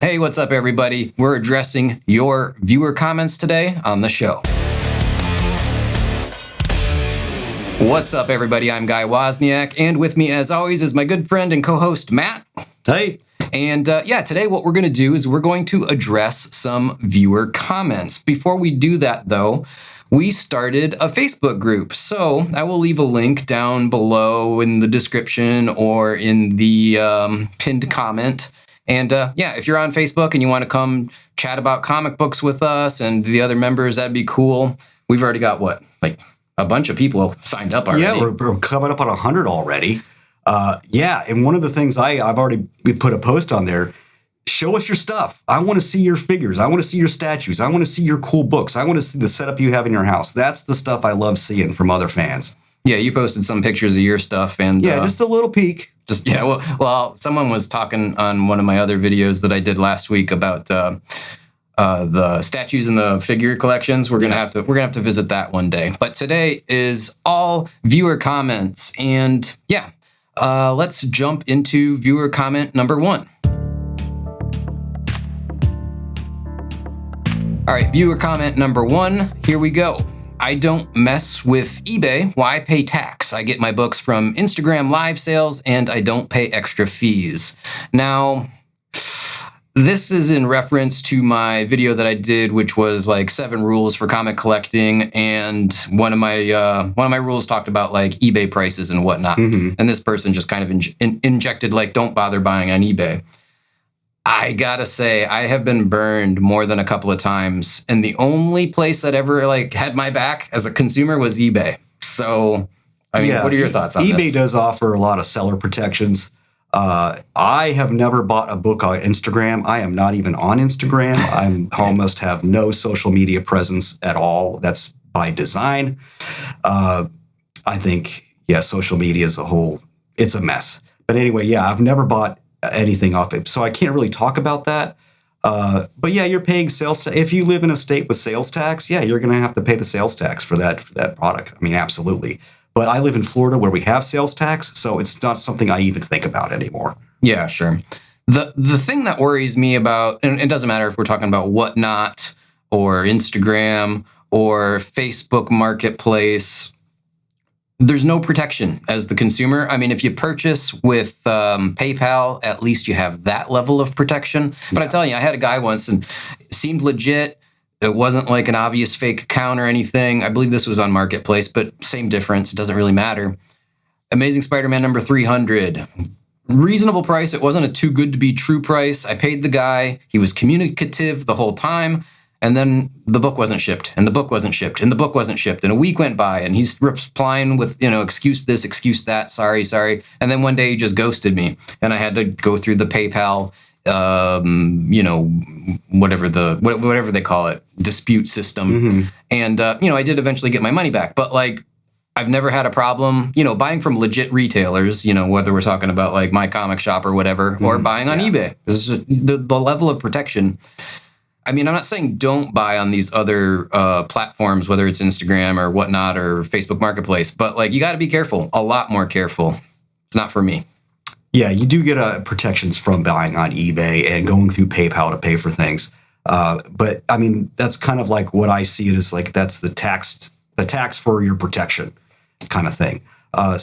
Hey, what's up, everybody? We're addressing your viewer comments today on the show. What's up, everybody? I'm Guy Wozniak, and with me, as always, is my good friend and co-host, Matt. Hey. And today what we're going to do is we're going to address some viewer comments. Before we do that, though, we started a Facebook group. So I will leave a link down below in the description or in the pinned comment. And if you're on Facebook and you want to come chat about comic books with us and the other members, that'd be cool. We've already got a bunch of people signed up already. Yeah, we're coming up on 100 already. And one of the things I've already put a post on there, show us your stuff. I want to see your figures. I want to see your statues. I want to see your cool books. I want to see the setup you have in your house. That's the stuff I love seeing from other fans. Yeah, you posted some pictures of your stuff. And just a little peek. Well, someone was talking on one of my other videos that I did last week about the statues and the figure collections. We're gonna have to visit that one day. But today is all viewer comments, and let's jump into viewer comment number 1. All right, viewer comment number 1. Here we go. I don't mess with eBay. Why pay tax? I get my books from Instagram live sales and I don't pay extra fees. Now, this is in reference to my video that I did, which was like 7 rules for comic collecting. And one of my rules talked about like eBay prices and whatnot. Mm-hmm. And this person just kind of injected like, don't bother buying on eBay. I gotta say, I have been burned more than a couple of times, and the only place that ever had my back as a consumer was eBay. So, I mean, what are your thoughts on this? eBay does offer a lot of seller protections. I have never bought a book on Instagram. I am not even on Instagram. I almost have no social media presence at all. That's by design. I think, social media as a whole, it's a mess. But anyway, I've never bought anything off it, so I can't really talk about that. But you're paying sales tax. If you live in a state with sales tax, you're going to have to pay the sales tax for that product. I mean, absolutely. But I live in Florida where we have sales tax, so it's not something I even think about anymore. Yeah, sure. The thing that worries me about, and it doesn't matter if we're talking about Whatnot or Instagram or Facebook Marketplace, there's no protection as the consumer. I mean, if you purchase with PayPal, at least you have that level of protection. But I'm telling you, I had a guy once and it seemed legit. It wasn't like an obvious fake account or anything. I believe this was on Marketplace, but same difference. It doesn't really matter. Amazing Spider-Man number 300. Reasonable price. It wasn't a too good to be true price. I paid the guy. He was communicative the whole time. And then the book wasn't shipped, and the book wasn't shipped, and the book wasn't shipped. And a week went by, and he's replying with, excuse this, excuse that, sorry. And then one day he just ghosted me, and I had to go through the PayPal, whatever they call it, dispute system. Mm-hmm. And, I did eventually get my money back. But, I've never had a problem, buying from legit retailers, whether we're talking about, My Comic Shop or whatever, or buying on eBay. This is the level of protection. I mean, I'm not saying don't buy on these other platforms, whether it's Instagram or Whatnot or Facebook Marketplace, but you got to be careful, a lot more careful. It's not for me. Yeah, you do get protections from buying on eBay and going through PayPal to pay for things. But I mean, that's kind of like what I see it as that's the tax for your protection kind of thing. I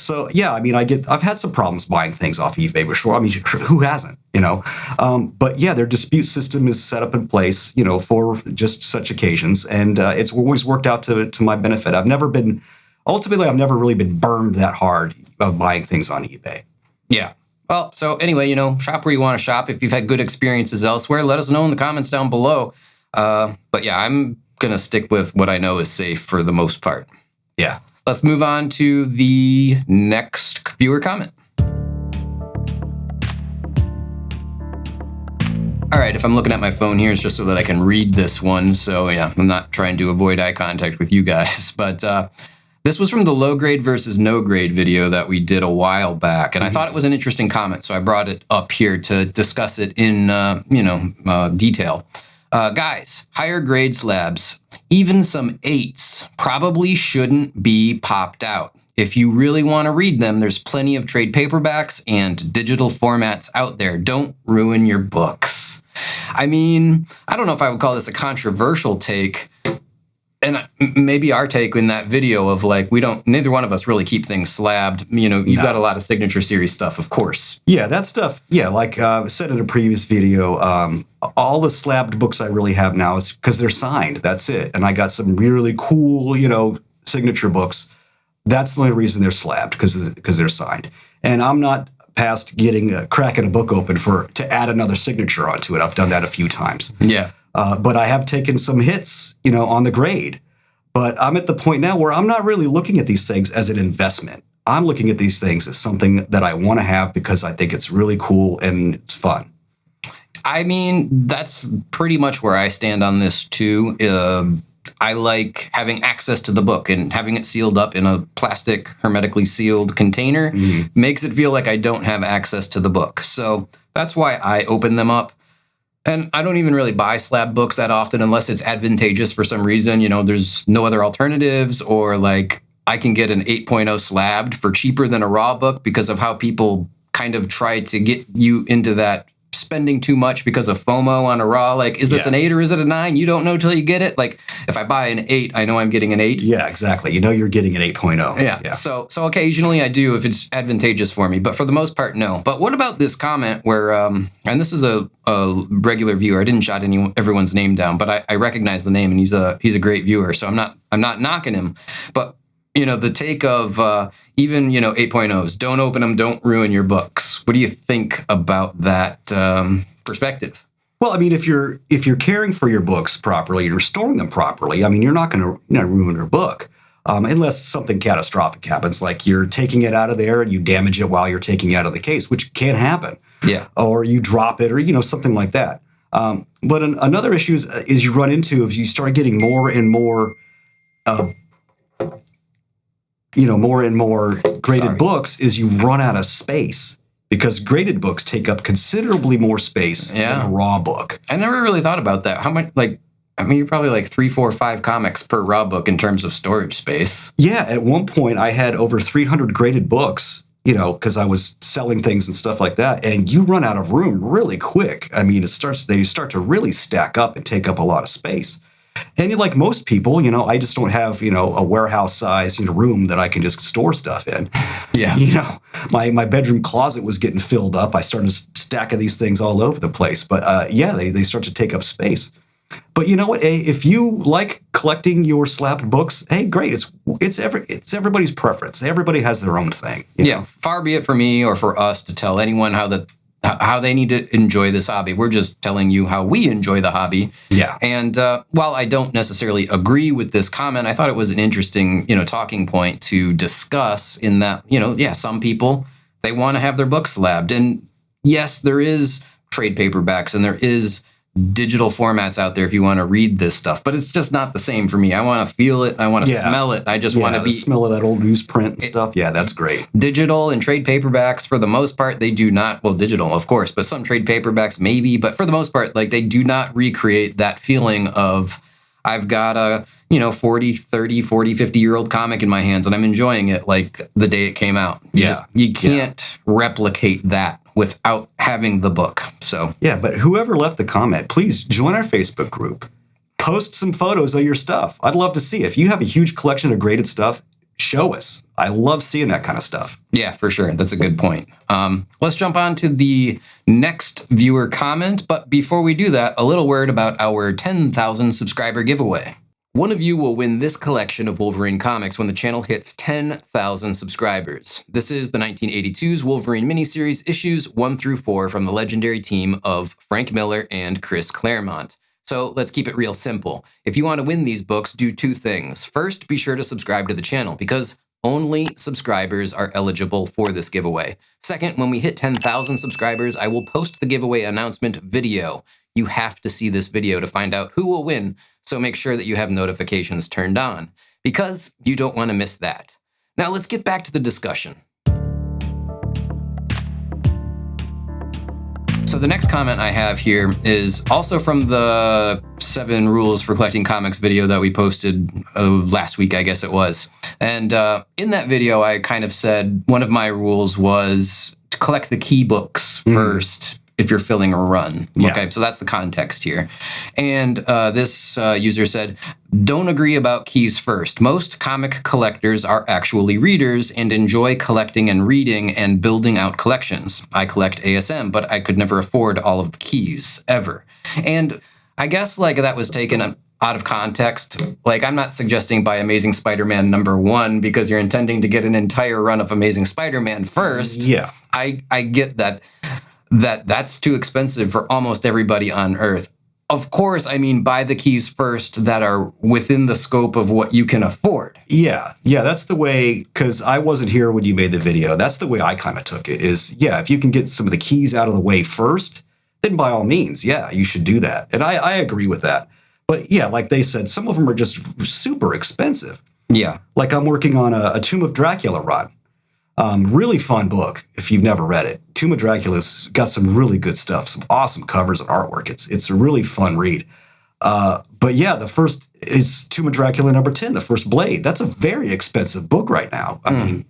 mean, I've had some problems buying things off eBay for sure. I mean, who hasn't, But their dispute system is set up in place, for just such occasions. And it's always worked out to my benefit. I've never really been burned that hard of buying things on eBay. Yeah. Well, so anyway, shop where you want to shop. If you've had good experiences elsewhere, let us know in the comments down below. I'm going to stick with what I know is safe for the most part. Yeah. Let's move on to the next viewer comment. All right, if I'm looking at my phone here, it's just so that I can read this one. So I'm not trying to avoid eye contact with you guys. But this was from the low grade versus no grade video that we did a while back. And I thought it was an interesting comment, so I brought it up here to discuss it in detail. Guys, higher grade slabs, even some 8s, probably shouldn't be popped out. If you really want to read them, there's plenty of trade paperbacks and digital formats out there. Don't ruin your books. I mean, I don't know if I would call this a controversial take. And maybe our take in that video of like, neither one of us really keep things slabbed. You know, you've got a lot of Signature Series stuff, of course. Yeah, that stuff. Yeah, like I said in a previous video, all the slabbed books I really have now is because they're signed. That's it. And I got some really cool, signature books. That's the only reason they're slabbed, because they're signed. And I'm not past cracking a book open to add another signature onto it. I've done that a few times. Yeah. But I have taken some hits, on the grade. But I'm at the point now where I'm not really looking at these things as an investment. I'm looking at these things as something that I want to have because I think it's really cool and it's fun. I mean, that's pretty much where I stand on this too. I like having access to the book, and having it sealed up in a plastic, hermetically sealed container makes it feel like I don't have access to the book. So that's why I open them up. And I don't even really buy slab books that often unless it's advantageous for some reason. There's no other alternatives, or like I can get an 8.0 slabbed for cheaper than a raw book because of how people kind of try to get you into that spending too much because of FOMO on a raw. Like, is this an 8 or is it a 9? You don't know till you get it. Like, if I buy an 8, I know I'm getting an 8. Yeah, exactly. You're getting an 8.0. Yeah. So occasionally I do if it's advantageous for me, but for the most part, no. But what about this comment where, and this is a regular viewer. I didn't jot everyone's name down, but I recognize the name, and he's a great viewer. So I'm not knocking him, but the take of even 8.0s, don't open them, don't ruin your books. What do you think about that perspective? Well, I mean, if you're caring for your books properly and you're storing them properly, I mean, you're not going to ruin your book unless something catastrophic happens, like you're taking it out of there and you damage it while you're taking it out of the case, which can happen. Yeah. Or you drop it, or something like that. But another issue is you run into, if you start getting more and more graded books, is you run out of space, because graded books take up considerably more space than a raw book. I never really thought about that. How much, you're probably like 3, 4, 5 comics per raw book in terms of storage space. Yeah, at one point I had over 300 graded books, because I was selling things and stuff like that, and you run out of room really quick. I mean, they start to really stack up and take up a lot of space. And like most people, I just don't have, a warehouse size room that I can just store stuff in. Yeah. My bedroom closet was getting filled up. I started stacking these things all over the place. But they start to take up space. But you know what? If you like collecting your slabbed books, hey, great. It's everybody's preference. Everybody has their own thing. Yeah. Far be it for me or for us to tell anyone how they need to enjoy this hobby. We're just telling you how we enjoy the hobby. Yeah. And while I don't necessarily agree with this comment, I thought it was an interesting, talking point to discuss, in that, some people, they want to have their books slabbed. And yes, there is trade paperbacks and there is digital formats out there if you want to read this stuff, but it's just not the same for me. I want to feel it. I want to smell it. I just want to smell of that old newsprint and stuff. Yeah, that's great. Digital and trade paperbacks, for the most part, they do not, well, digital, of course, but some trade paperbacks maybe, but for the most part, they do not recreate that feeling of, I've got a, 40, 30, 40, 50-year-old comic in my hands and I'm enjoying it like the day it came out. You can't replicate that without having the book. So yeah, but whoever left the comment, please join our Facebook group. Post some photos of your stuff. I'd love to see it. If you have a huge collection of graded stuff, show us. I love seeing that kind of stuff. Yeah, for sure. That's a good point. Let's jump on to the next viewer comment. But before we do that, a little word about our 10,000 subscriber giveaway. One of you will win this collection of Wolverine comics when the channel hits 10,000 subscribers. This is the 1982's Wolverine miniseries, issues 1 through 4 from the legendary team of Frank Miller and Chris Claremont. So let's keep it real simple. If you want to win these books, do 2 things. First, be sure to subscribe to the channel, because only subscribers are eligible for this giveaway. Second, when we hit 10,000 subscribers, I will post the giveaway announcement video. You have to see this video to find out who will win, so make sure that you have notifications turned on, because you don't want to miss that. Now let's get back to the discussion. So the next comment I have here is also from the 7 Rules for Collecting Comics video that we posted last week, I guess it was. And in that video, I kind of said one of my rules was to collect the key books first, if you're filling a run. Yeah. Okay, so that's the context here. And this user said, "Don't agree about keys first. Most comic collectors are actually readers and enjoy collecting and reading and building out collections. I collect ASM, but I could never afford all of the keys ever." And I guess like that was taken out of context. Like, I'm not suggesting buy Amazing Spider-Man #1 because you're intending to get an entire run of Amazing Spider-Man first. Yeah. I get that's too expensive for almost everybody on Earth. Of course, I mean, buy the keys first that are within the scope of what you can afford. Yeah, that's the way, because I wasn't here when you made the video. That's the way I kind of took it is, yeah, if you can get some of the keys out of the way first, then by all means, yeah, you should do that. And I agree with that. But yeah, like they said, some of them are just super expensive. Yeah. Like I'm working on a Tomb of Dracula run. Really fun book if you've never read it. Tomb of Dracula's got some really good stuff, some awesome covers and artwork. It's a really fun read. But yeah, the first is Tomb of Dracula #10, the first Blade. That's a very expensive book right now. I mean,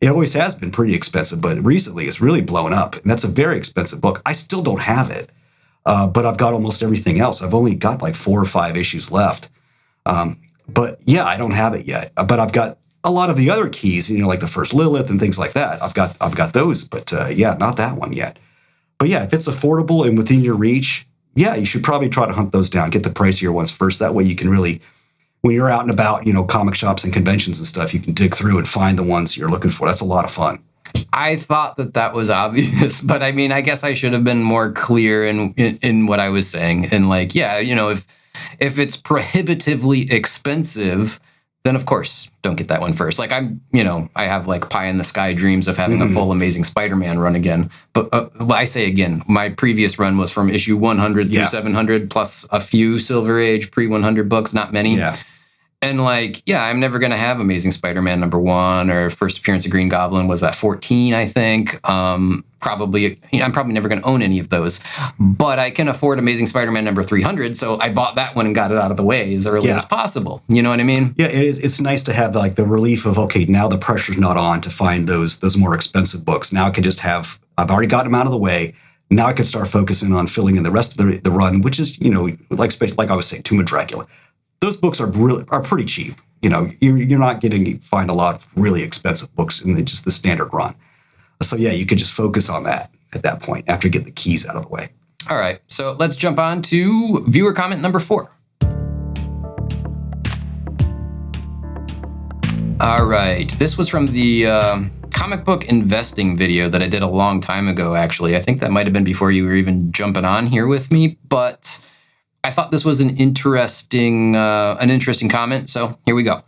it always has been pretty expensive, but recently it's really blown up. And that's a very expensive book. I still don't have it, but I've got almost everything else. I've only got like 4 or 5 issues left. But yeah, I don't have it yet. But I've got a lot of the other keys, like the first Lilith and things like that. I've got those, but yeah, not that one yet. But yeah, if it's affordable and within your reach, yeah, you should probably try to hunt those down. Get the pricier ones first. That way you can really, when you're out and about, comic shops and conventions and stuff, you can dig through and find the ones you're looking for. That's a lot of fun. I thought that was obvious, but I mean, I guess I should have been more clear in what I was saying. And like, yeah, if it's prohibitively expensive, then of course don't get that one first. Like I have like pie in the sky dreams of having a full Amazing Spider-Man run again. But I say again, my previous run was from issue 100 through 700 plus a few Silver Age pre-100 books, not many. Yeah. And like, yeah, I'm never going to have Amazing Spider-Man #1 or first appearance of Green Goblin was at 14, I think. I'm probably never going to own any of those, but I can afford Amazing Spider-Man #300. So I bought that one and got it out of the way as early as possible. You know what I mean? Yeah, it is. It's nice to have like the relief of, okay, now the pressure's not on to find those more expensive books. Now I can just I've already got them out of the way. Now I can start focusing on filling in the rest of the run, which is, like I was saying, Tomb of Dracula. Those books are pretty cheap. You're not getting find a lot of really expensive books in just the standard run. So yeah, you could just focus on that at that point after you get the keys out of the way. All right, so let's jump on to viewer comment number 4. All right, this was from the comic book investing video that I did a long time ago, actually. I think that might have been before you were even jumping on here with me, but I thought this was an interesting comment, so here we go.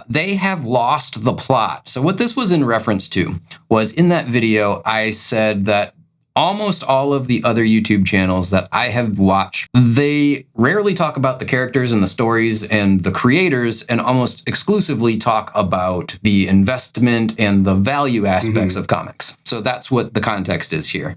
They have lost the plot. So what this was in reference to was in that video, I said that almost all of the other YouTube channels that I have watched, they rarely talk about the characters and the stories and the creators and almost exclusively talk about the investment and the value aspects of comics. So that's what the context is here.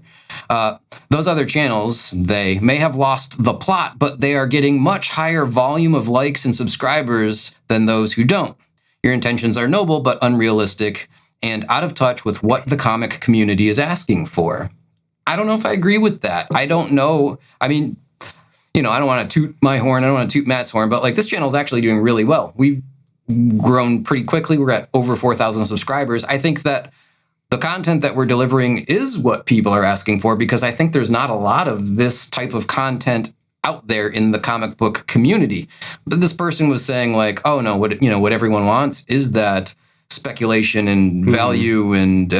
Those other channels, they may have lost the plot, but they are getting much higher volume of likes and subscribers than those who don't. Your intentions are noble, but unrealistic and out of touch with what the comic community is asking for. I don't know if I agree with that. I don't know. I mean, I don't want to toot my horn. I don't want to toot Matt's horn, but like this channel is actually doing really well. We've grown pretty quickly. We're at over 4,000 subscribers. I think that the content that we're delivering is what people are asking for because I think there's not a lot of this type of content out there in the comic book community. But this person was saying like, oh no, what everyone wants is that speculation and value and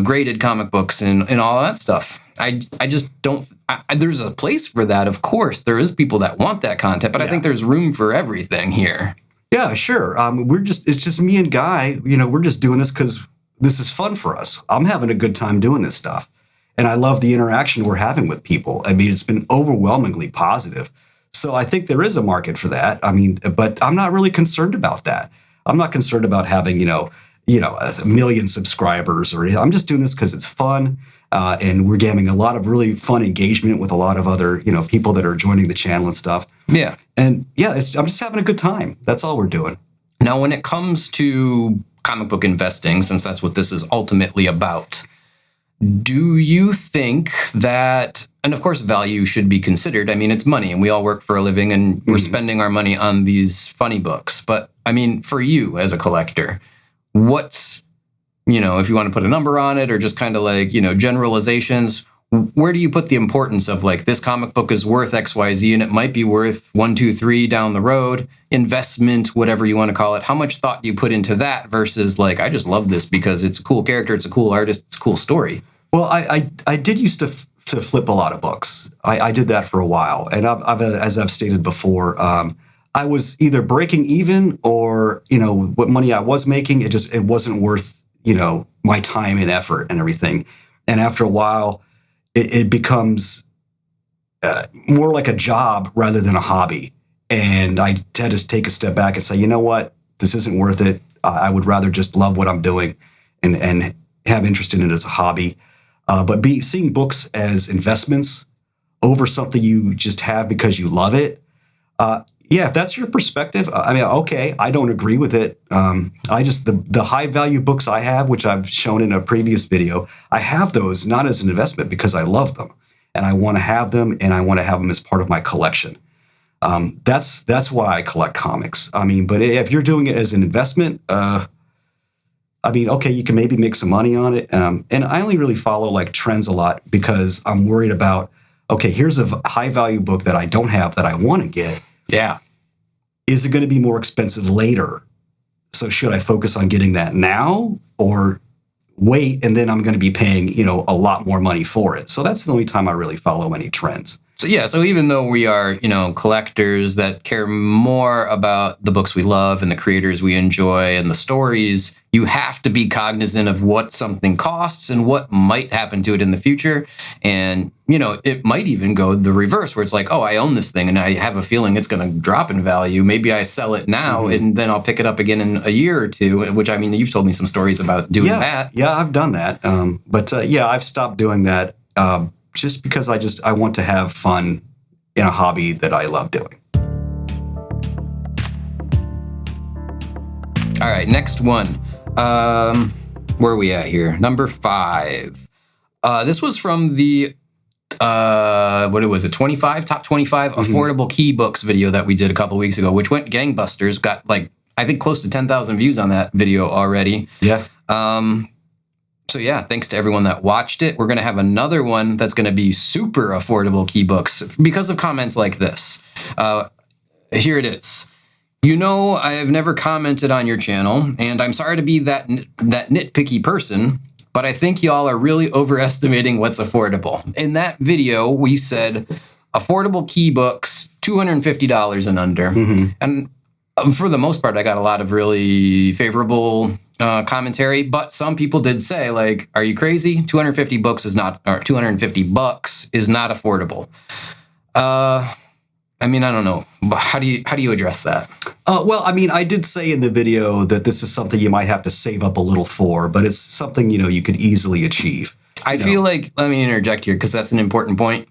graded comic books and all that stuff. I just don't. There's a place for that, of course. There is people that want that content, but I think there's room for everything here. Yeah, sure. It's just me and Guy. We're just doing this because this is fun for us. I'm having a good time doing this stuff, and I love the interaction we're having with people. I mean, it's been overwhelmingly positive. So I think there is a market for that. I mean, but I'm not really concerned about that. I'm not concerned about having a million subscribers or anything. I'm just doing this because it's fun. And we're getting a lot of really fun engagement with a lot of other, people that are joining the channel and stuff. Yeah. And yeah, I'm just having a good time. That's all we're doing. Now, when it comes to comic book investing, since that's what this is ultimately about, Do you think that, and of course, value should be considered. I mean, it's money and we all work for a living and we're spending our money on these funny books. But I mean, for you as a collector, what's, if you want to put a number on it or just kind of like, generalizations, where do you put the importance of like this comic book is worth XYZ and it might be worth 1, 2, 3 down the road, investment, whatever you want to call it? How much thought do you put into that versus like, I just love this because it's a cool character, it's a cool artist, it's a cool story? Well, I did used to flip a lot of books. I did that for a while. And as I've stated before, I was either breaking even or, what money I was making, it wasn't worth, my time and effort and everything. And after a while, it becomes more like a job rather than a hobby. And I had to take a step back and say, you know what, this isn't worth it. I would rather just love what I'm doing and have interest in it as a hobby. But seeing books as investments over something you just have because you love it, if that's your perspective, okay, I don't agree with it. The high value books I have, which I've shown in a previous video, I have those not as an investment because I love them and I want to have them and I want to have them as part of my collection. That's why I collect comics. But if you're doing it as an investment, okay, you can maybe make some money on it. And I only really follow like trends a lot because I'm worried about, okay, here's a high value book that I don't have that I want to get. Yeah. Is it going to be more expensive later? So should I focus on getting that now or wait and then I'm going to be paying, a lot more money for it? So that's the only time I really follow any trends. So even though we are, collectors that care more about the books we love and the creators we enjoy and the stories, you have to be cognizant of what something costs and what might happen to it in the future. And, it might even go the reverse where it's like, oh, I own this thing and I have a feeling it's going to drop in value. Maybe I sell it now and then I'll pick it up again in a year or two, which you've told me some stories about doing that. Yeah, I've done that. But I've stopped doing that. Just because I want to have fun in a hobby that I love doing. All right, next one. Where are we at here? Number 5. This was from the, what was it, 25, top 25 affordable key books video that we did a couple weeks ago, which went gangbusters, got I think close to 10,000 views on that video already. Yeah. So thanks to everyone that watched it. We're going to have another one that's going to be super affordable key books because of comments like this. Here it is. I have never commented on your channel, and I'm sorry to be that nitpicky person, but I think y'all are really overestimating what's affordable. In that video, we said affordable key books, $250 and under. And for the most part, I got a lot of really favorable commentary, but some people did say, like, are you crazy? 250 bucks is not affordable. I don't know. How do you address that? I did say in the video that this is something you might have to save up a little for, but it's something, you could easily achieve. I feel like, let me interject here because that's an important point.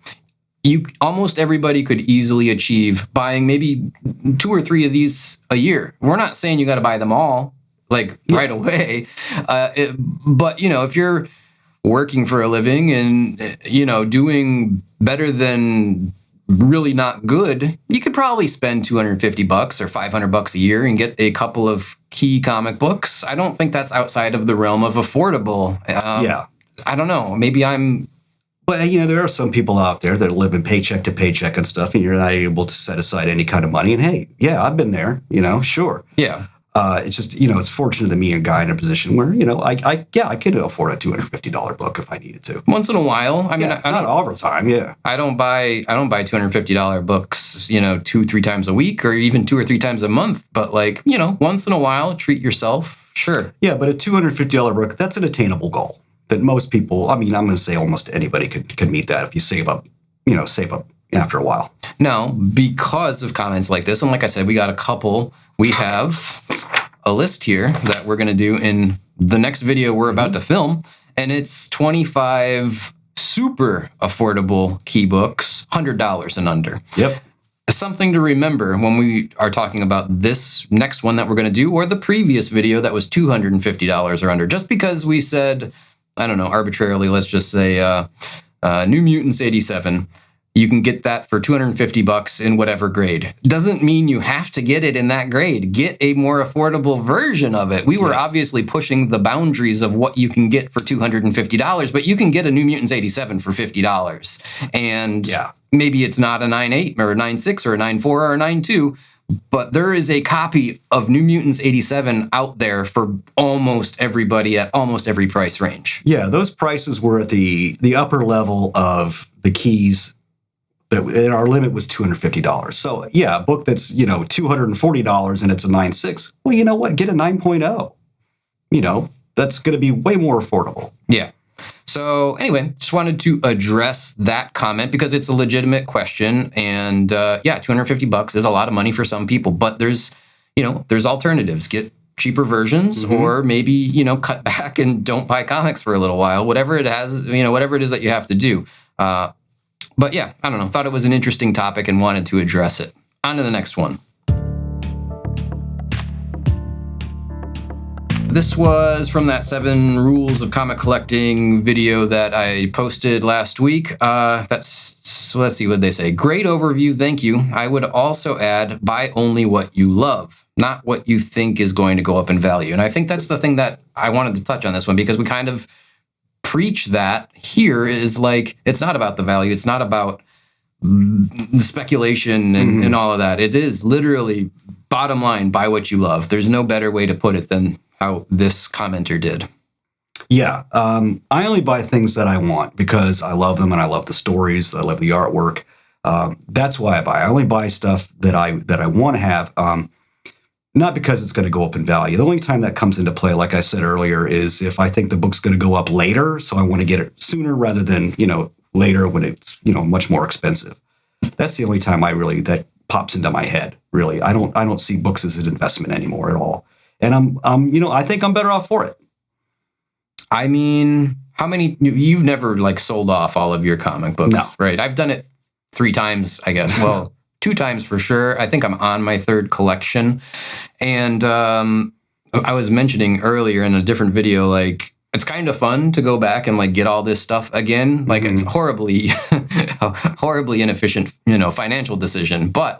Almost everybody could easily achieve buying maybe 2 or 3 of these a year. We're not saying you got to buy them all right away. But, if you're working for a living and, doing better than really not good, you could probably spend $250 or $500 a year and get a couple of key comic books. I don't think that's outside of the realm of affordable. I don't know. Maybe I'm... But, there are some people out there that live in paycheck to paycheck and stuff, and you're not able to set aside any kind of money. And hey, I've been there, sure. Yeah. It's just, it's fortunate to me a guy in a position where, I could afford a $250 book if I needed to. Once in a while. I don't, not all the time, yeah. I don't buy $250 books, 2-3 times a week or even 2 or 3 times a month. But once in a while, treat yourself. Sure. Yeah, but a $250 book, that's an attainable goal that most people, I'm going to say almost anybody could meet that if you save up after a while. Now, because of comments like this, and like I said, we got a couple. We have a list here that we're going to do in the next video we're about to film, and it's 25 super affordable key books, $100 and under. Yep. Something to remember when we are talking about this next one that we're going to do, or the previous video that was $250 or under. Just because we said I don't know, arbitrarily, let's just say New Mutants 87. You can get that for $250 in whatever grade. Doesn't mean you have to get it in that grade. Get a more affordable version of it. We were obviously pushing the boundaries of what you can get for $250, but you can get a New Mutants 87 for $50. And maybe it's not a 9.8 or a 9.6 or a 9.4 or a 9.2, but there is a copy of New Mutants 87 out there for almost everybody at almost every price range. Yeah, those prices were at the upper level of the keys. And our limit was $250. So yeah, a book that's, $240 and it's a 9.6. Well, you know what? Get a 9.0. That's going to be way more affordable. Yeah. So anyway, just wanted to address that comment because it's a legitimate question. And $250 is a lot of money for some people, but there's alternatives. Get cheaper versions, or maybe, cut back and don't buy comics for a little while, whatever it has, whatever it is that you have to do. But yeah, I don't know. Thought it was an interesting topic and wanted to address it. On to the next one. This was from that 7 Rules of Comic Collecting video that I posted last week. Let's see what they say. Great overview, thank you. I would also add, buy only what you love, not what you think is going to go up in value. And I think that's the thing that I wanted to touch on this one, because we kind of preach that here is like, it's not about the value. It's not about the speculation and all of that. It is literally bottom line, buy what you love. There's no better way to put it than how this commenter did. Yeah. I only buy things that I want because I love them and I love the stories. I love the artwork. That's why I buy. I only buy stuff that I want to have. Not because it's going to go up in value. The only time that comes into play, like I said earlier, is if I think the book's going to go up later. So I want to get it sooner rather than, later when it's, much more expensive. That's the only time that pops into my head, really. I don't see books as an investment anymore at all. And I think I'm better off for it. I mean, you've never sold off all of your comic books, no. Right? I've done it 3 times, I guess. Well, 2 times for sure. I think I'm on my 3rd collection. And I was mentioning earlier in a different video, it's kind of fun to go back and get all this stuff again. It's horribly inefficient, financial decision. But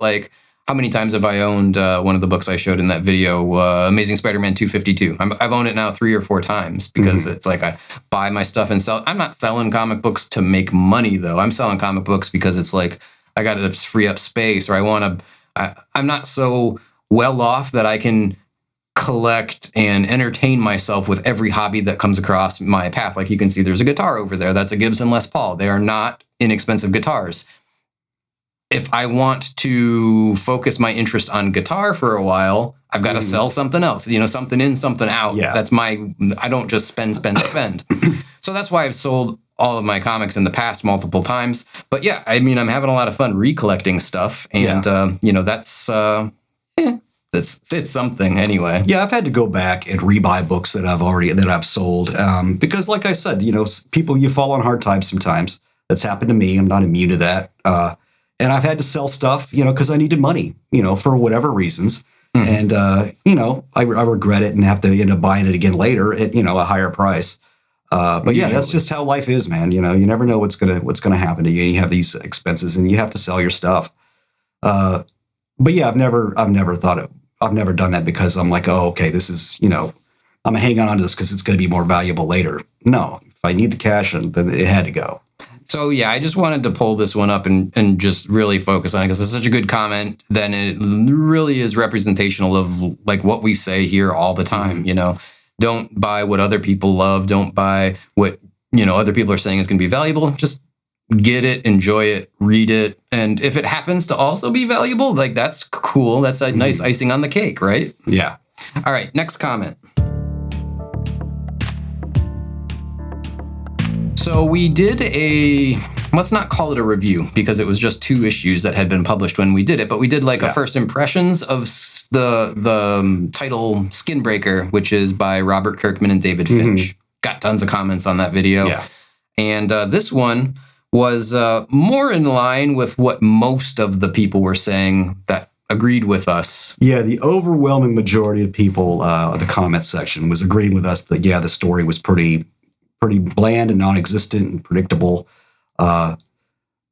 how many times have I owned one of the books I showed in that video, Amazing Spider-Man 252? I've owned it now 3 or 4 times because it's I buy my stuff and sell. I'm not selling comic books to make money, though. I'm selling comic books because it's I got to free up space, or I'm not so well off that I can collect and entertain myself with every hobby that comes across my path. You can see there's a guitar over there. That's a Gibson Les Paul. They are not inexpensive guitars. If I want to focus my interest on guitar for a while, I've got to sell something else, something in, something out. Yeah. I don't just spend. So that's why I've sold all of my comics in the past multiple times. But yeah, I mean, I'm having a lot of fun recollecting stuff. And, it's something anyway. Yeah, I've had to go back and rebuy books that I've sold. Because like I said, people, you fall on hard times sometimes. That's happened to me. I'm not immune to that. And I've had to sell stuff, because I needed money, for whatever reasons. And, I regret it and have to end up buying it again later at, a higher price. But yeah, that's just how life is, man. You never know what's gonna happen to you. You have these expenses and you have to sell your stuff. But yeah, I've never done that because I'm oh, okay, this is, I'm hanging on to this because it's going to be more valuable later. No, if I need the cash, then it had to go. So yeah, I just wanted to pull this one up and just really focus on it because it's such a good comment. Then it really is representational of what we say here all the time. Don't buy what other people love. Don't buy what other people are saying is going to be valuable. Just get it, enjoy it, read it, and if it happens to also be valuable, that's cool. That's a nice icing on the cake, right? Yeah. All right, next comment. So we did let's not call it a review because it was just 2 issues that had been published when we did it, but we did a first impressions of the title Skinbreaker, which is by Robert Kirkman and David Finch. Got tons of comments on that video. Yeah. And this one was more in line with what most of the people were saying that agreed with us. Yeah, the overwhelming majority of people, the comment section, was agreeing with us that, the story was pretty pretty bland and non-existent and predictable. And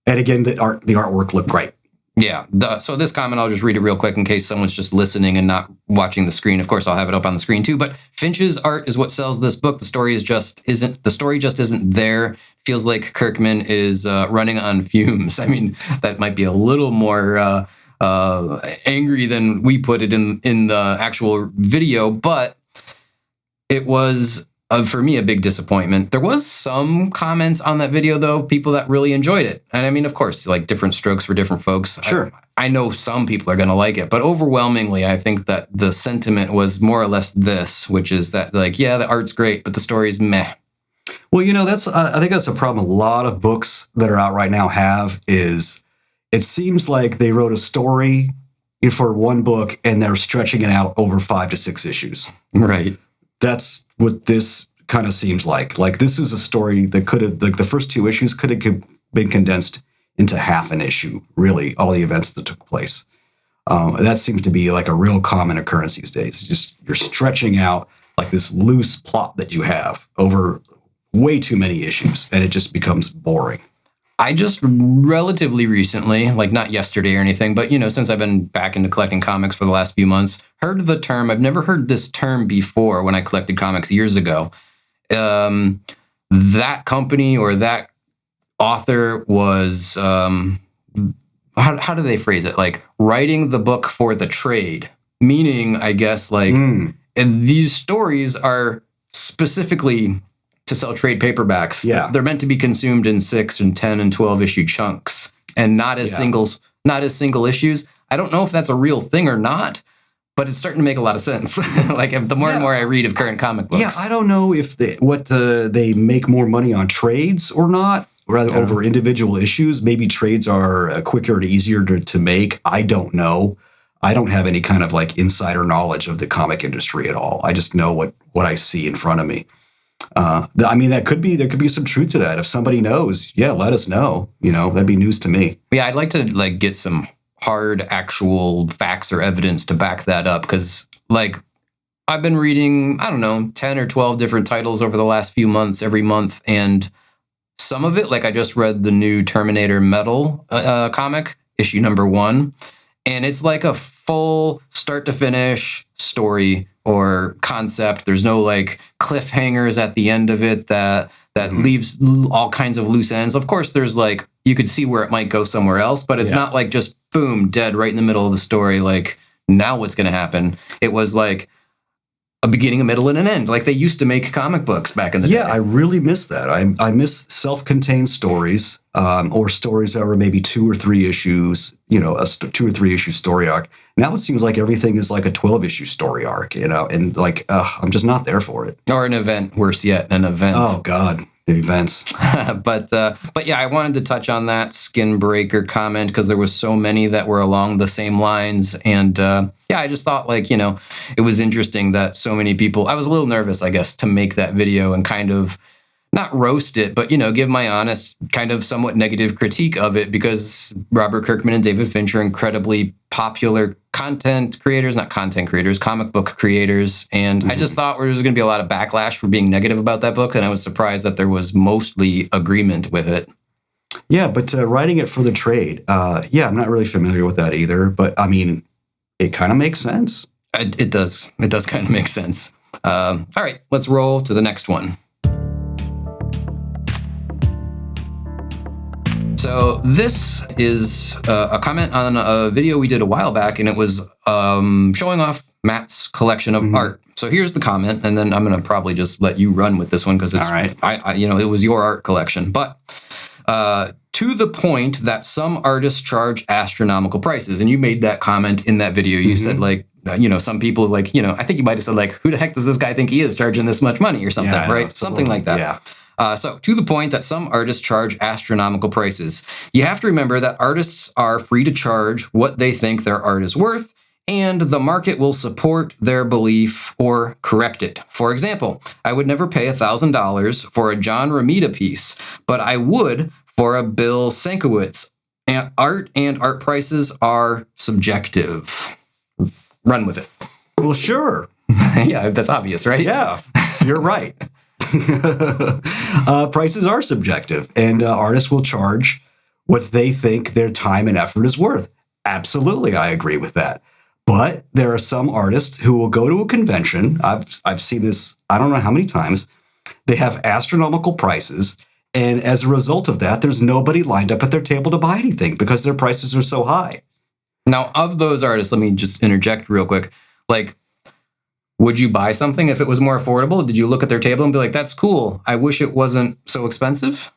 again, the artwork looked great. Yeah. So this comment, I'll just read it real quick in case someone's just listening and not watching the screen. Of course, I'll have it up on the screen too. But Finch's art is what sells this book. The story just isn't there. Feels like Kirkman is running on fumes. I mean, that might be a little more angry than we put it in the actual video, but it was for me a big disappointment. There was some comments on that video though, people that really enjoyed it. And I mean, of course, like different strokes for different folks. Sure. I know some people are going to like it, but overwhelmingly, I think that the sentiment was more or less this, which is that like, yeah, the art's great, but the story's meh. Well, I think that's a problem a lot of books that are out right now have is it seems like they wrote a story for one book and they're stretching it out over 5 to 6 issues. Right. That's what this kind of seems like. Like this is a story that could have, the first 2 issues could have been condensed into half an issue, really, all the events that took place. That seems to be like a real common occurrence these days. Just you're stretching out like this loose plot that you have over way too many issues, and it just becomes boring. I just relatively recently, like not yesterday or anything, but since I've been back into collecting comics for the last few months, heard the term. I've never heard this term before when I collected comics years ago. That company or that author was, how do they phrase it? Like writing the book for the trade, meaning, I guess, like, and these stories are specifically to sell trade paperbacks. Yeah. They're meant to be consumed in 6 and 10 and 12 issue chunks and not as single issues. I don't know if that's a real thing or not, but it's starting to make a lot of sense. Like the more and more I read of current comic books. Yeah, I don't know if they make more money on trades or not, rather over individual issues. Maybe trades are quicker and easier to make. I don't know. I don't have any kind of like insider knowledge of the comic industry at all. I just know what I see in front of me. I mean, there could be some truth to that. If somebody knows, let us know. That'd be news to me. Yeah, I'd like to like get some hard actual facts or evidence to back that up, because like I've been reading, I don't know, 10 or 12 different titles over the last few months, every month, and some of it, like I just read the new Terminator Metal comic, issue number 1, and it's like a full start to finish story or concept. There's no like cliffhangers at the end of it that leaves all kinds of loose ends. Of course, there's like, you could see where it might go somewhere else, but it's not like just boom, dead right in the middle of the story. Like now what's going to happen? It was like a beginning, a middle, and an end. Like they used to make comic books back in the day. Yeah, I really miss that. I miss self-contained stories, or stories that were maybe 2 or 3 issues, a 2 or 3 issue story arc. Now it seems like everything is like a 12-issue story arc, and like, I'm just not there for it. Or an event, worse yet, an event. Oh, God. The events. But yeah, I wanted to touch on that skin breaker comment because there was so many that were along the same lines. And I just thought like, it was interesting that so many people, I was a little nervous, I guess, to make that video and kind of not roast it, but, give my honest kind of somewhat negative critique of it, because Robert Kirkman and David Finch are incredibly popular comic book creators. And I just thought there was going to be a lot of backlash for being negative about that book. And I was surprised that there was mostly agreement with it. Yeah, but writing it for the trade, I'm not really familiar with that either. But I mean, it kind of makes sense. It does. It does kind of make sense. All right, let's roll to the next one. So this is a comment on a video we did a while back, and it was showing off Matt's collection of art. So here's the comment, and then I'm going to probably just let you run with this one because it's, all right. It was your art collection. But to the point that some artists charge astronomical prices, and you made that comment in that video. You said like, some people like, I think you might have said like, who the heck does this guy think he is charging this much money or something, right? Something like that. Yeah. So to the point that some artists charge astronomical prices. You have to remember that artists are free to charge what they think their art is worth, and the market will support their belief or correct it. For example, I would never pay $1,000 for a John Romita piece, but I would for a Bill Sienkiewicz. And art prices are subjective. Run with it. Well, sure. Yeah, that's obvious, right? Yeah, you're right. Prices are subjective, and artists will charge what they think their time and effort is worth. Absolutely, I agree with that. But there are some artists who will go to a convention. I've seen this, I don't know how many times. They have astronomical prices. And as a result of that, there's nobody lined up at their table to buy anything because their prices are so high. Now, of those artists, let me just interject real quick. Like, would you buy something if it was more affordable? Did you look at their table and be like, that's cool. I wish it wasn't so expensive?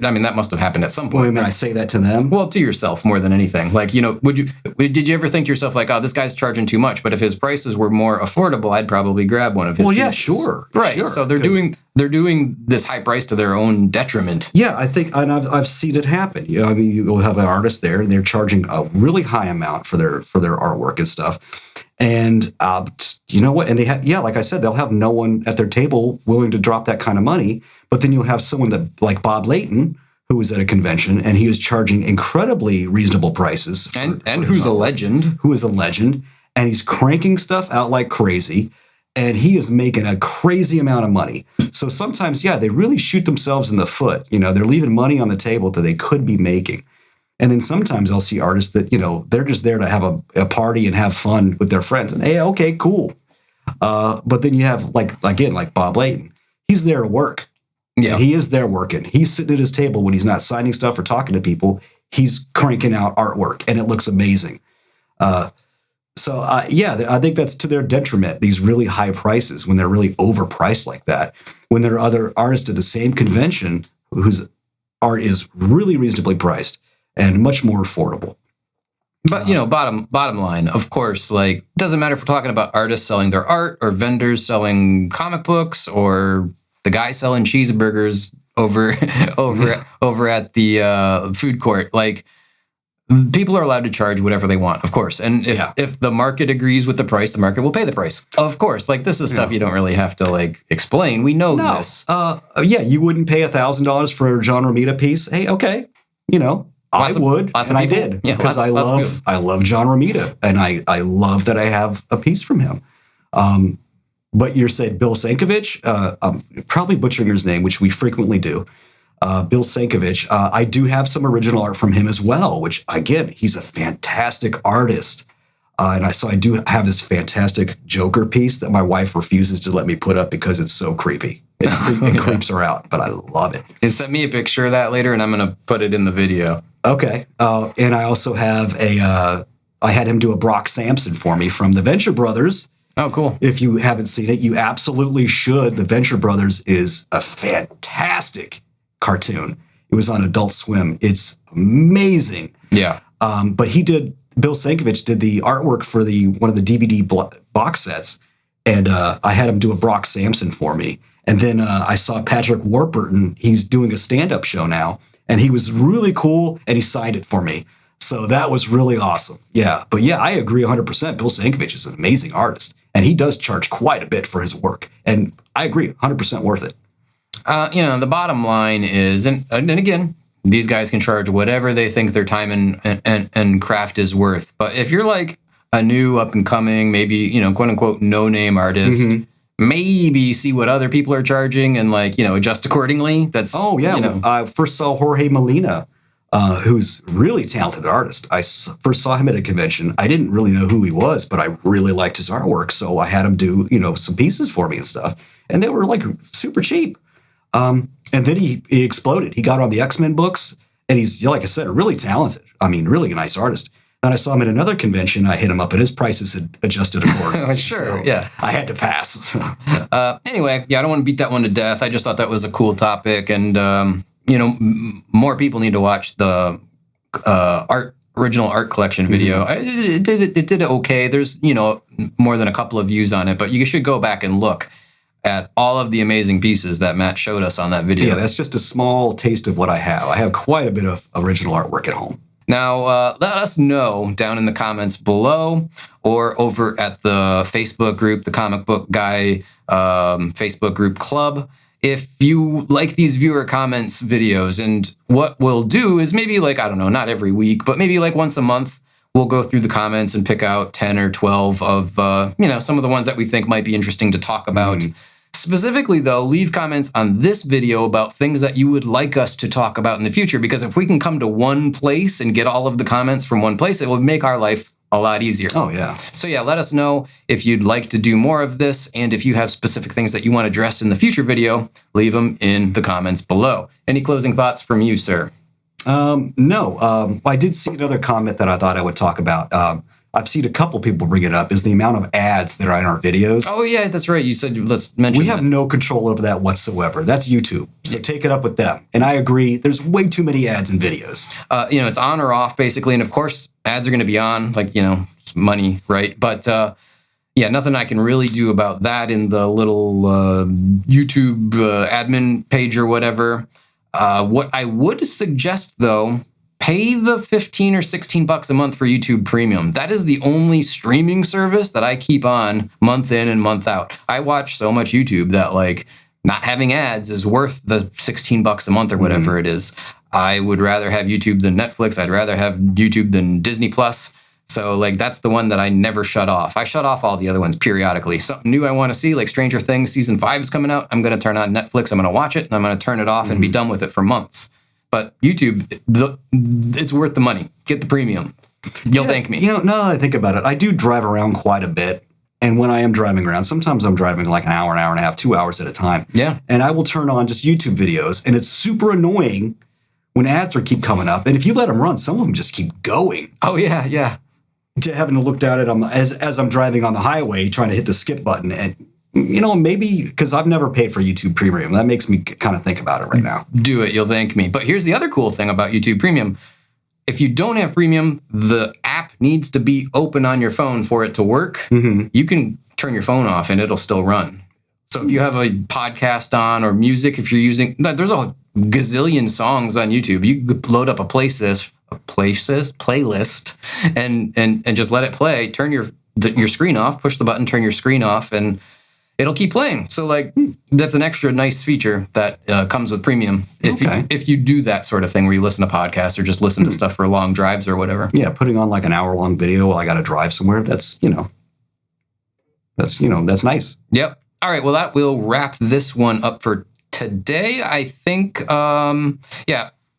I mean, that must have happened at some point. Wait a minute, I say that to them? Well, to yourself more than anything. Like, did you ever think to yourself, like, oh, this guy's charging too much, but if his prices were more affordable, I'd probably grab one of his Well, yeah, pieces. sure. Right. Sure, so they're doing this high price to their own detriment. Yeah, I think, and I've seen it happen. I mean, you'll have an artist there, and they're charging a really high amount for their artwork and stuff. And you know what? And they have, like I said, they'll have no one at their table willing to drop that kind of money. But then you'll have someone that, like Bob Layton, who was at a convention, and he was charging incredibly reasonable prices. And who's a legend. Who is a legend. And he's cranking stuff out like crazy. And he is making a crazy amount of money. So sometimes, they really shoot themselves in the foot. They're leaving money on the table that they could be making. And then sometimes I'll see artists that, they're just there to have a party and have fun with their friends. And hey, okay, cool. But then you have, like Bob Layton. He's there to work. Yeah. And he is there working. He's sitting at his table when he's not signing stuff or talking to people. He's cranking out artwork, and it looks amazing. I think that's to their detriment, these really high prices, when they're really overpriced like that. When there are other artists at the same convention whose art is really reasonably priced and much more affordable. But, bottom line, of course, like, doesn't matter if we're talking about artists selling their art or vendors selling comic books or the guy selling cheeseburgers over at the food court. Like, people are allowed to charge whatever they want, of course. And if the market agrees with the price, the market will pay the price. Of course. Like, this is stuff you don't really have to, like, explain. We know this. You wouldn't pay $1,000 for a John Romita piece. Hey, okay. I would, and I did, because I love John Romita, and I love that I have a piece from him. But you said Bill Sienkiewicz, I'm probably butchering his name, which we frequently do. Bill Sienkiewicz, I do have some original art from him as well, which, again, he's a fantastic artist. And I do have this fantastic Joker piece that my wife refuses to let me put up because it's so creepy. It creeps her out, but I love it. You send me a picture of that later, and I'm going to put it in the video. Okay. And I also have I had him do a Brock Sampson for me from the Venture Brothers. Oh, cool. If you haven't seen it, you absolutely should. The Venture Brothers is a fantastic cartoon. It was on Adult Swim. It's amazing. Yeah. But Bill Sienkiewicz did the artwork for one of the DVD box sets, and I had him do a Brock Sampson for me. And then I saw Patrick Warburton. He's doing a stand-up show now, and he was really cool, and he signed it for me. So that was really awesome. Yeah. But I agree 100%. Bill Sienkiewicz is an amazing artist, and he does charge quite a bit for his work. And I agree, 100% worth it. The bottom line is, and again, these guys can charge whatever they think their time and craft is worth. But if you're like a new up and coming, maybe, quote unquote, no name artist, maybe see what other people are charging and adjust accordingly. I first saw Jorge Molina, who's really talented artist. I first saw him at a convention. I didn't really know who he was, but I really liked his artwork. So I had him do, some pieces for me and stuff. And they were like super cheap. And then he exploded. He got on the X-Men books, and he's, like I said, really talented. I mean, really a nice artist. Then I saw him at another convention. I hit him up, and his prices had adjusted accordingly. Sure, so I had to pass. Anyway, I don't want to beat that one to death. I just thought that was a cool topic, and more people need to watch the original art collection video. It did okay. There's more than a couple of views on it, but you should go back and look at all of the amazing pieces that Matt showed us on that video. Yeah, that's just a small taste of what I have. I have quite a bit of original artwork at home. Now, let us know down in the comments below or over at the Facebook group, the Comic Book Guy Facebook group club, if you like these viewer comments videos. And what we'll do is maybe not every week, but maybe once a month, we'll go through the comments and pick out 10 or 12 of, some of the ones that we think might be interesting to talk about. Specifically, though, leave comments on this video about things that you would like us to talk about in the future, because if we can come to one place and get all of the comments from one place, it will make our life a lot easier. Oh, yeah. So yeah, let us know if you'd like to do more of this, and if you have specific things that you want addressed in the future video, leave them in the comments below. Any closing thoughts from you, sir? No. I did see another comment that I thought I would talk about. I've seen a couple people bring it up, is the amount of ads that are in our videos. Oh yeah, that's right. You said let's mention We have no control over that whatsoever. That's YouTube. So take it up with them. And I agree, there's way too many ads in videos. It's on or off basically, and of course ads are going to be on, like, it's money, right? But yeah, nothing I can really do about that in the little YouTube admin page or whatever. What I would suggest, though, pay the $15 or $16 a month for YouTube Premium. That is the only streaming service that I keep on month in and month out. I watch so much YouTube that, like, not having ads is worth the $16 a month or whatever it is. I would rather have YouTube than Netflix. I'd rather have YouTube than Disney Plus. So, like, that's the one that I never shut off. I shut off all the other ones periodically. Something new I want to see, like Stranger Things Season 5 is coming out. I'm going to turn on Netflix. I'm going to watch it, and I'm going to turn it off and be done with it for months. But YouTube, it's worth the money. Get the premium. You'll thank me. Now that I think about it, I do drive around quite a bit. And when I am driving around, sometimes I'm driving like an hour and a half, 2 hours at a time. Yeah. And I will turn on just YouTube videos, and it's super annoying when ads keep coming up. And if you let them run, some of them just keep going. Oh, yeah, yeah. To having to look down at them as I'm driving on the highway, trying to hit the skip button. And, maybe because I've never paid for YouTube Premium. That makes me kind of think about it right now. Do it. You'll thank me. But here's the other cool thing about YouTube Premium. If you don't have Premium, the app needs to be open on your phone for it to work. You can turn your phone off and it'll still run. So if you have a podcast on or music, if you're using, there's a gazillion songs on YouTube. You could load up a playlist, and just let it play. Turn your screen off, push the button, turn your screen off, and it'll keep playing. So, like, that's an extra nice feature that comes with Premium. If you do that sort of thing where you listen to podcasts or just listen to stuff for long drives or whatever. Yeah, putting on like an hour-long video while I got to drive somewhere, that's nice. Yep. All right, well, that will wrap this one up for today. I think,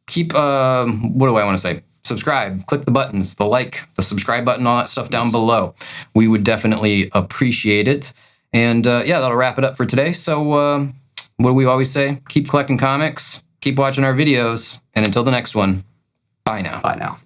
keep, what do I want to say? Subscribe, click the buttons, the subscribe button, all that stuff down below. We would definitely appreciate it. And that'll wrap it up for today. So what do we always say? Keep collecting comics, keep watching our videos, and until the next one, bye now. Bye now.